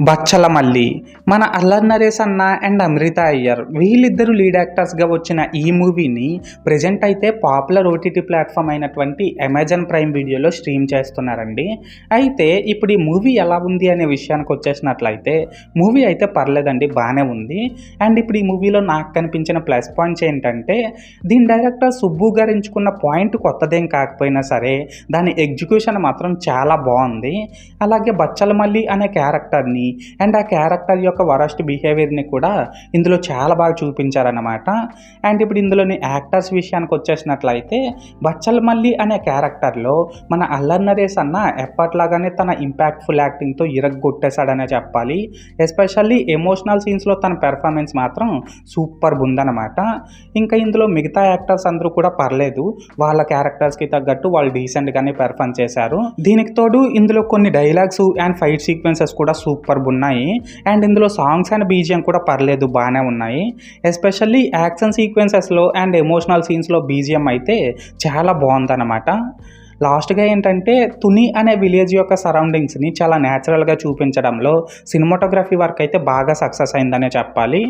బచ్చలమల్లి మన అల్లరి నరేష్ అన్న అండ్ అమృత అయ్యర్ వీళ్ళిద్దరూ లీడ్ యాక్టర్స్గా వచ్చిన ఈ మూవీని ప్రజెంట్ అయితే పాపులర్ ఓటీటీ ప్లాట్ఫామ్ అయినటువంటి అమెజాన్ ప్రైమ్ వీడియోలో స్ట్రీమ్ చేస్తున్నారండి. అయితే ఇప్పుడు ఈ మూవీ ఎలా ఉంది అనే విషయానికి వచ్చేసినట్లయితే మూవీ అయితే పర్లేదండి, బాగానే ఉంది. అండ్ ఇప్పుడు ఈ మూవీలో నాకు కనిపించిన ప్లస్ పాయింట్స్ ఏంటంటే దీని డైరెక్టర్ సుబ్బు గారు ఎంచుకున్న పాయింట్ కొత్తదేం కాకపోయినా సరే దాని ఎగ్జిక్యూషన్ మాత్రం చాలా బాగుంది. అలాగే బచ్చలమల్లి అనే క్యారెక్టర్ని అండ్ ఆ క్యారెక్టర్ యొక్క వరస్ట్ బిహేవియర్ని కూడా ఇందులో చాలా బాగా చూపించారన్నమాట. అండ్ ఇప్పుడు ఇందులోని యాక్టర్స్ విషయానికి వచ్చేసినట్లయితే బచ్చలమల్లి అనే క్యారెక్టర్లో మన అల్లరి నరేష్ అన్న ఎప్పట్లాగానే తన ఇంపాక్ట్ఫుల్ యాక్టింగ్తో ఇరగ్గొట్టేశాడనే చెప్పాలి. ఎస్పెషల్లీ ఎమోషనల్ సీన్స్లో తన పెర్ఫార్మెన్స్ మాత్రం సూపర్ ఉందన్నమాట. ఇంకా ఇందులో మిగతా యాక్టర్స్ అందరూ కూడా పర్లేదు, వాళ్ళ క్యారెక్టర్స్కి తగ్గట్టు వాళ్ళు డీసెంట్గానే పెర్ఫార్మ్ చేశారు. దీనికి తోడు ఇందులో కొన్ని డైలాగ్స్ అండ్ ఫైట్ సీక్వెన్సెస్ కూడా సూపర్ ఉన్నాయి. అండ్ ఇందులో సాంగ్స్ అండ్ బీజిఎం కూడా పర్లేదు, బాగానే ఉన్నాయి. ఎస్పెషల్లీ యాక్షన్ సీక్వెన్సెస్లో అండ్ ఎమోషనల్ సీన్స్లో బీజిఎం అయితే చాలా బాగుందన్నమాట. లాస్ట్గా ఏంటంటే తుని అనే విలేజ్ యొక్క సరౌండింగ్స్ని చాలా న్యాచురల్గా చూపించడంలో సినిమాటోగ్రఫీ వర్క్ అయితే బాగా సక్సెస్ అయిందనే చెప్పాలి.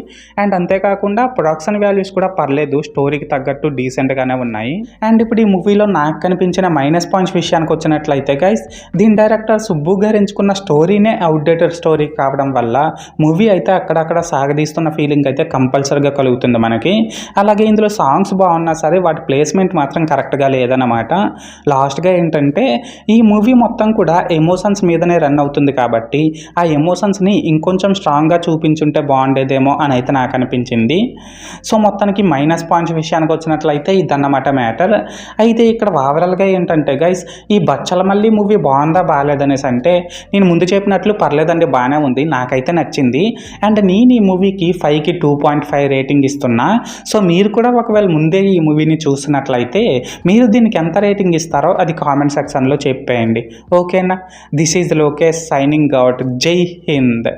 అండ్ అంతేకాకుండా ప్రొడక్షన్ వాల్యూస్ కూడా పర్లేదు, స్టోరీకి తగ్గట్టు డీసెంట్గానే ఉన్నాయి. అండ్ ఇప్పుడు ఈ మూవీలో నాకు కనిపించిన మైనస్ పాయింట్స్ విషయానికి వచ్చినట్లయితే గైస్, దీని డైరెక్టర్ సుబ్బు గారు ఎంచుకున్న స్టోరీనే అవుట్డేటెడ్ స్టోరీ కావడం వల్ల మూవీ అయితే అక్కడక్కడ సాగదీస్తున్న ఫీలింగ్ అయితే కంపల్సరీగా కలుగుతుంది మనకి. అలాగే ఇందులో సాంగ్స్ బాగున్నా సరే వాటి ప్లేస్మెంట్ మాత్రం కరెక్ట్గా లేదన్నమాట. లాస్ట్గా ఏంటంటే ఈ మూవీ మొత్తం కూడా ఎమోషన్స్ మీదనే రన్ అవుతుంది కాబట్టి ఆ ఎమోషన్స్ని ఇంకొంచెం స్ట్రాంగ్గా చూపించుంటే బాగుండేదేమో అని అయితే నాకు అనిపించింది. సో మొత్తానికి మైనస్ పాయింట్స్ విషయానికి వచ్చినట్లయితే ఇదన్నమాట మ్యాటర్. అయితే ఇక్కడ ఓవరాల్గా ఏంటంటే గైస్, ఈ బచ్చలమల్లి మూవీ బాగుందా బాగాలేదనేసి అంటే నేను ముందు చెప్పినట్లు పర్లేదండి, బాగానే ఉంది, నాకైతే నచ్చింది. అండ్ నేను ఈ మూవీకి 5కి 2.5 రేటింగ్ ఇస్తున్నా. సో మీరు కూడా ఒకవేళ ముందే ఈ మూవీని చూసినట్లయితే మీరు దీనికి ఎంత రేటింగ్ ఇస్తారో అది కామెంట్ సెక్షన్లో చెప్పేయండి. ఓకేనా? This is Lokesh signing out. జై హింద్.